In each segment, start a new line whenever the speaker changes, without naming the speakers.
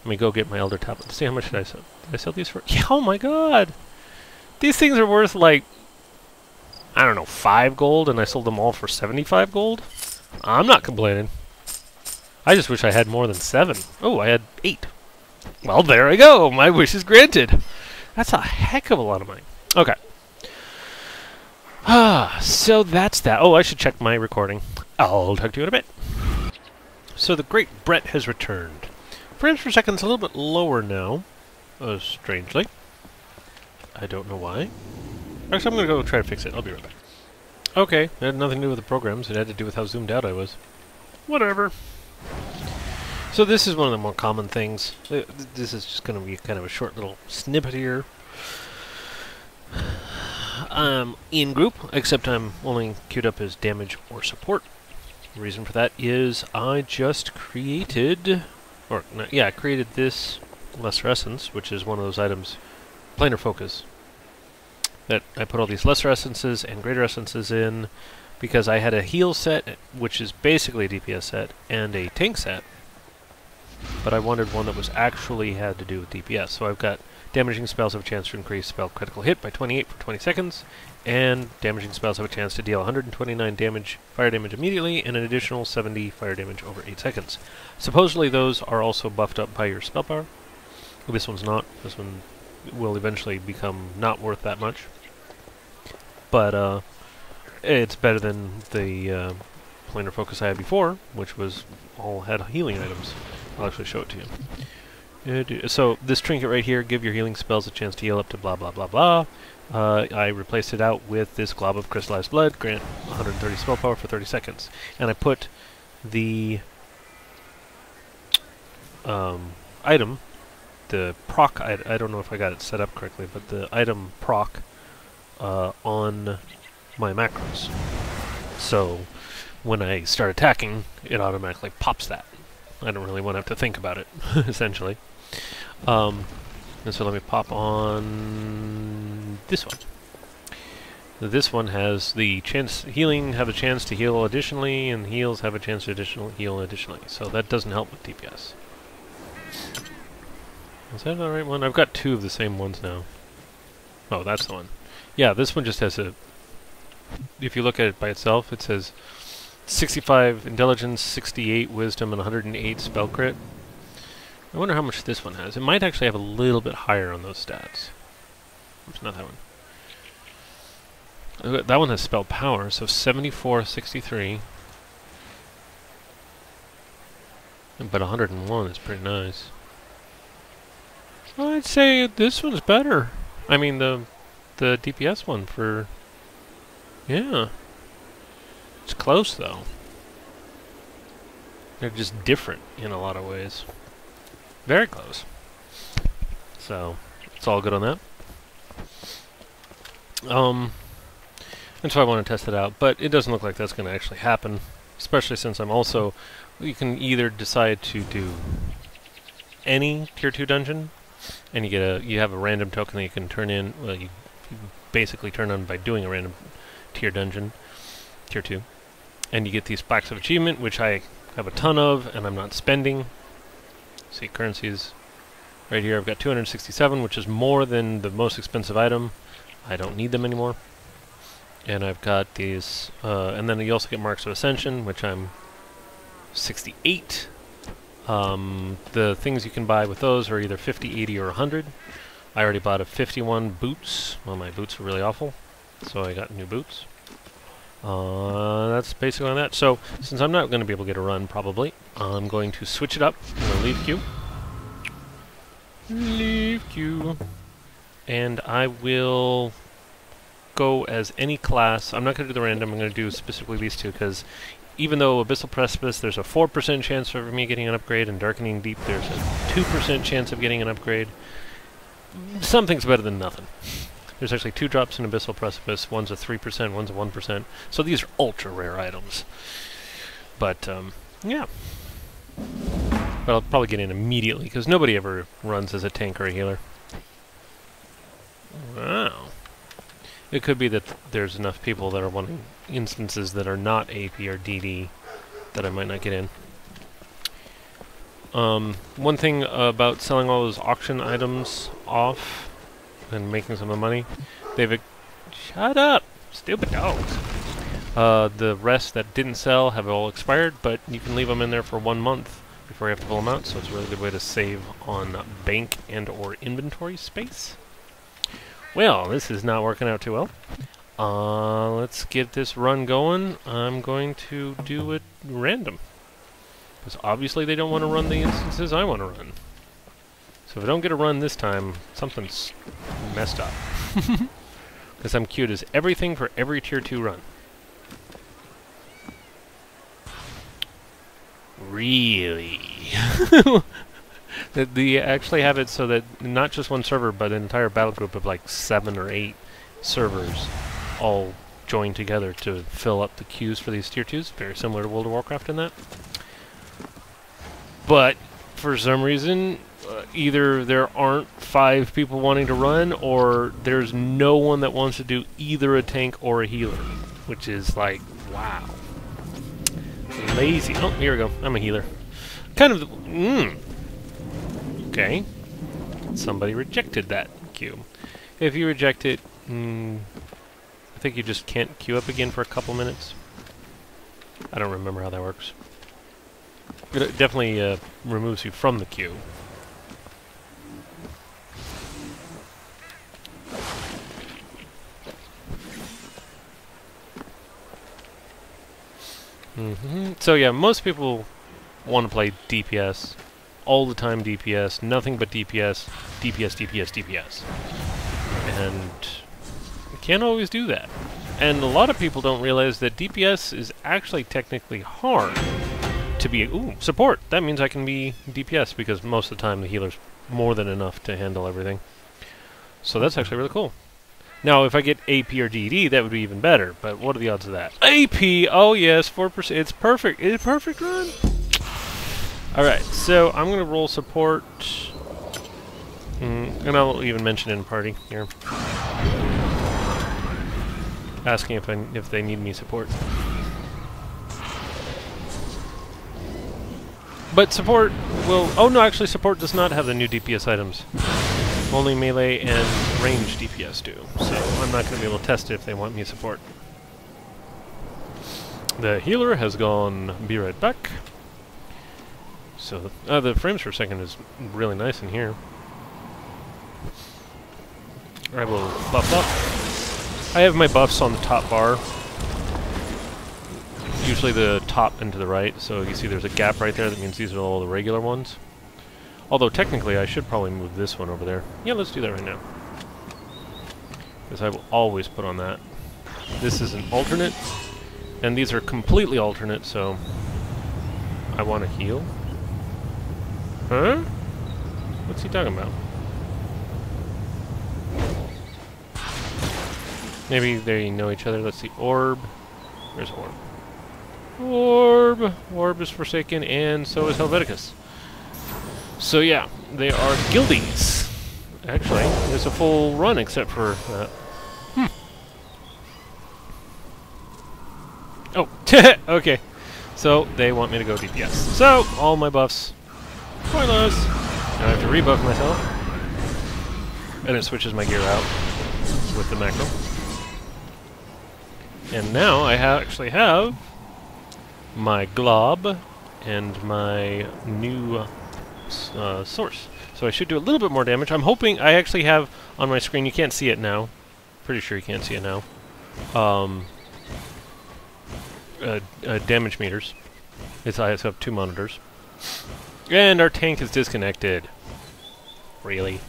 Let me go get my Elder Tablet. See, how much did I sell? Did I sell these for? Yeah, oh my god! These things are worth, like, I don't know, 5 gold, and I sold them all for 75 gold? I'm not complaining. I just wish I had more than 7. Oh, I had 8. Well, there I go! My wish is granted! That's a heck of a lot of money. Okay. So that's that. Oh, I should check my recording. I'll talk to you in a bit. So the great Brett has returned. Frames per second's a little bit lower now. Strangely. I don't know why. Actually, I'm going to go try to fix it. I'll be right back. Okay, it had nothing to do with the programs. It had to do with how zoomed out I was. Whatever. So this is one of the more common things. This is just going to be kind of a short little snippet here. In group, except I'm only queued up as damage or support. The reason for that is I just created... I created this Lesser Essence, which is one of those items, Planar Focus, that I put all these Lesser Essences and Greater Essences in because I had a heal set, which is basically a DPS set, and a tank set, but I wanted one that was actually had to do with DPS. So I've got damaging spells have a chance to increase spell critical hit by 28 for 20 seconds, and damaging spells have a chance to deal 129 damage, fire damage immediately, and an additional 70 fire damage over 8 seconds. Supposedly those are also buffed up by your spell power. This one's not. This one will eventually become not worth that much. But it's better than the Planar Focus I had before, which was all had healing items. I'll actually show it to you. So this trinket right here, give your healing spells a chance to heal up to blah blah blah blah. I replaced it out with this glob of crystallized blood, grant 130 spell power for 30 seconds. And I put the item, the proc, I don't know if I got it set up correctly, but the item proc on my macros. So when I start attacking, it automatically pops that. I don't really want to have to think about it, essentially. And so let me pop on this one. This one has the chance, healing have a chance to heal additionally, and heals have a chance to heal additionally. So that doesn't help with DPS. Is that the right one? I've got 2 of the same ones now. Oh, that's the one. Yeah, this one just has a... If you look at it by itself, it says 65 intelligence, 68 wisdom, and 108 spell crit. I wonder how much this one has. It might actually have a little bit higher on those stats. Oops, not that one. That one has spell power, so 74, 63. But 101 is pretty nice. I'd say this one's better. I mean, the DPS one for... Yeah. It's close, though. They're just different in a lot of ways. Very close. So, it's all good on that. And so I want to test it out, but it doesn't look like that's going to actually happen, especially since I'm also... You can either decide to do any Tier 2 dungeon, and you have a random token that you can turn in. Well, you basically turn on by doing a random tier dungeon, Tier 2. And you get these plaques of achievement, which I have a ton of, and I'm not spending. See, currencies right here. I've got 267, which is more than the most expensive item. I don't need them anymore. And I've got these, and then you also get marks of ascension, which I'm 68. The things you can buy with those are either 50, 80, or 100. I already bought a 51 boots. Well, my boots are really awful, so I got new boots. That's basically on that. So, since I'm not going to be able to get a run, probably, I'm going to switch it up. I'm going to leave queue. Leave queue. And I will go as any class. I'm not going to do the random. I'm going to do specifically these 2, because even though Abyssal Precipice, there's a 4% chance of me getting an upgrade, and Darkening Deep, there's a 2% chance of getting an upgrade. Something's better than nothing. There's actually 2 drops in Abyssal Precipice. One's a 3%, one's a 1%. So these are ultra rare items. But, yeah. But I'll probably get in immediately, because nobody ever runs as a tank or a healer. Wow. It could be that there's enough people that are wanting instances that are not AP or DD that I might not get in. One thing about selling all those auction items off and making some of the money, shut up, stupid dogs. The rest that didn't sell have all expired, but you can leave them in there for 1 month before you have to pull them out, so it's a really good way to save on bank and or inventory space. Well, this is not working out too well. Let's get this run going. I'm going to do it random, because obviously they don't want to run the instances I want to run. So if I don't get a run this time, something's messed up. Because I'm queued as everything for every tier 2 run. Really? They actually have it so that not just one server, but an entire battle group of like 7 or 8 servers all join together to fill up the queues for these tier 2s. Very similar to World of Warcraft in that. But for some reason, either there aren't 5 people wanting to run, or there's no one that wants to do either a tank or a healer, which is like, wow. Lazy. Oh, here we go. I'm a healer. Kind of. Okay. Somebody rejected that queue. If you reject it, I think you just can't queue up again for a couple minutes. I don't remember how that works. It definitely removes you from the queue. So yeah, most people want to play DPS. All the time DPS, nothing but DPS, DPS, DPS, DPS. And you can't always do that. And a lot of people don't realize that DPS is actually technically hard to be... Ooh, support! That means I can be DPS, because most of the time the healer's more than enough to handle everything. So that's actually really cool. Now, if I get AP or DD, that would be even better, but what are the odds of that? AP! Oh yes, 4%. It's perfect. It's a perfect run! Alright, so I'm going to roll support. And I'll even mention it in party here. Asking if they need me support. But support will... Oh no, actually support does not have the new DPS items. Only melee and range DPS do. So I'm not going to be able to test it if they want me support. The healer has gone be right back. So the frames per second is really nice in here. I will buff up. I have my buffs on the top bar. Usually the top and to the right, so you see there's a gap right there. That means these are all the regular ones. Although technically I should probably move this one over there. Yeah, let's do that right now. Because I will always put on that. This is an alternate, and these are completely alternate, so I want to heal. Huh? What's he talking about? Maybe they know each other. Let's see. Orb. Where's Orb? Orb! Orb is Forsaken, and so is Helveticus. So yeah, they are guildies. Actually, there's a full run except for that. Oh, okay. So they want me to go DPS. So all my buffs pointless. Now I have to rebuff myself, and it switches my gear out with the macro. And now I actually have my glob and my new source. So I should do a little bit more damage. I'm hoping I actually have on my screen, you can't see it now. Pretty sure you can't see it now. Damage meters. I have 2 monitors. And our tank is disconnected. Really?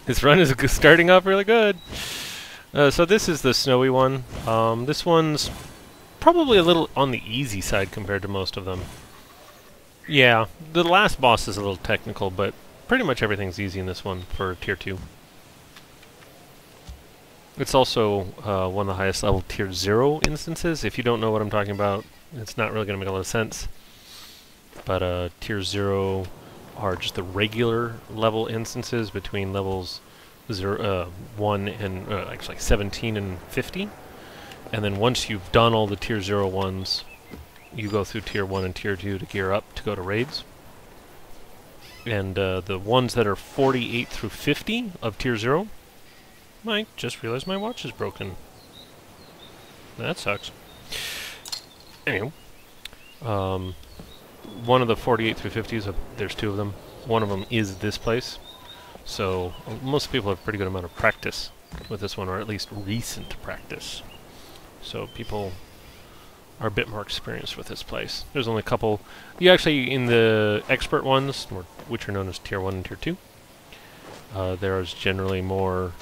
This run is starting off really good. So this is the snowy one. This one's probably a little on the easy side compared to most of them. Yeah, the last boss is a little technical, but pretty much everything's easy in this one for Tier 2. It's also one of the highest level Tier 0 instances. If you don't know what I'm talking about, it's not really going to make a lot of sense. But Tier 0 are just the regular level instances between levels 1 and actually 17 and 50. And then once you've done all the Tier 0 ones, you go through Tier 1 and Tier 2 to gear up to go to raids. And the ones that are 48 through 50 of Tier 0, I just realized my watch is broken. That sucks. Anyway, one of the 48 through 50s, there's 2 of them. One of them is this place. So most people have a pretty good amount of practice with this one, or at least recent practice. So people are a bit more experienced with this place. There's only a couple. You actually, in the expert ones, which are known as Tier 1 and Tier 2, there's generally more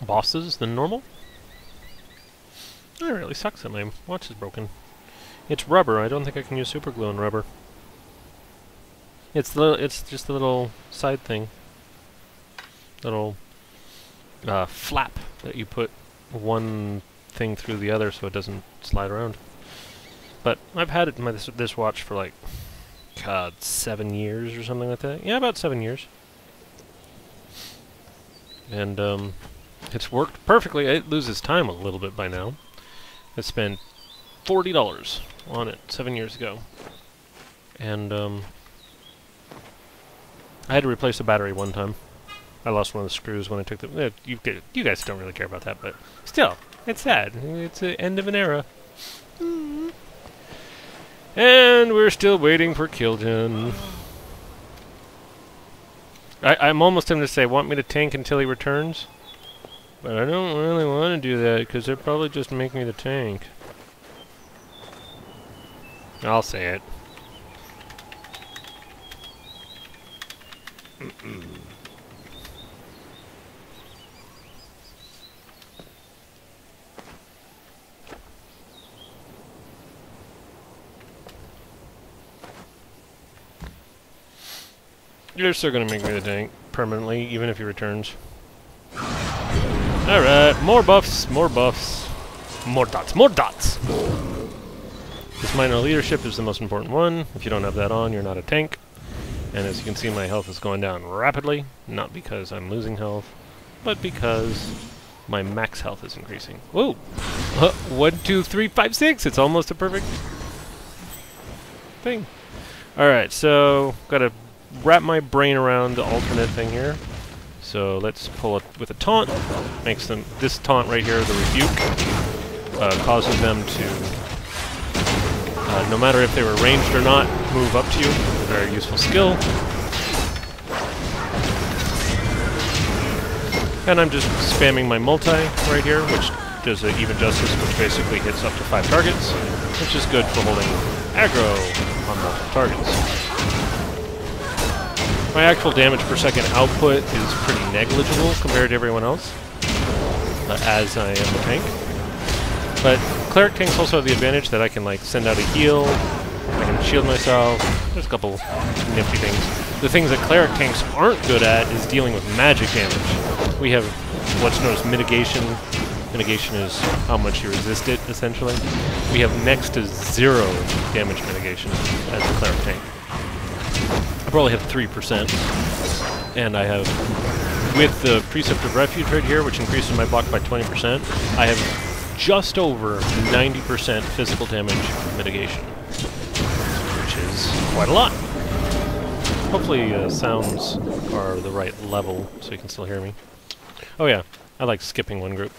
bosses than normal. It really sucks that my watch is broken. It's rubber. I don't think I can use super glue on rubber. It's just a little side thing. Little flap that you put one thing through the other so it doesn't slide around. But I've had it in this watch for like, God, 7 years or something like that. Yeah, about 7 years. And it's worked perfectly. It loses time a little bit by now. I spent $40 on it 7 years ago. And I had to replace the battery one time. I lost one of the screws when I took the... you guys don't really care about that, but still, it's sad. It's the end of an era. And we're still waiting for Kiljan. I'm almost tempted to say, want me to tank until he returns? But I don't really want to do that, because they'll probably just make me the tank. I'll say it. You're still gonna make me the tank permanently, even if he returns. Alright, more buffs, more buffs. More dots, more dots! This minor leadership is the most important one. If you don't have that on, you're not a tank. And as you can see, my health is going down rapidly. Not because I'm losing health, but because my max health is increasing. Whoa! 1, 2, 3, 5, 6! It's almost a perfect thing. Alright, so gotta wrap my brain around the alternate thing here. So let's pull it with a taunt. Makes them, this taunt right here, the rebuke, causes them to, no matter if they were ranged or not, move up to you. A very useful skill. And I'm just spamming my multi right here, which does an even justice, which basically hits up to 5 targets, which is good for holding aggro on multiple targets. My actual damage per second output is pretty negligible compared to everyone else, as I am a tank. But cleric tanks also have the advantage that I can like send out a heal, I can shield myself, there's a couple nifty things. The things that cleric tanks aren't good at is dealing with magic damage. We have what's known as mitigation. Mitigation is how much you resist it, essentially. We have next to 0 damage mitigation as a cleric tank. I probably have 3%, and I have, with the Precept of Refuge right here, which increases my block by 20%, I have just over 90% physical damage mitigation, which is quite a lot. Hopefully sounds are the right level, so you can still hear me. Oh yeah, I like skipping one group.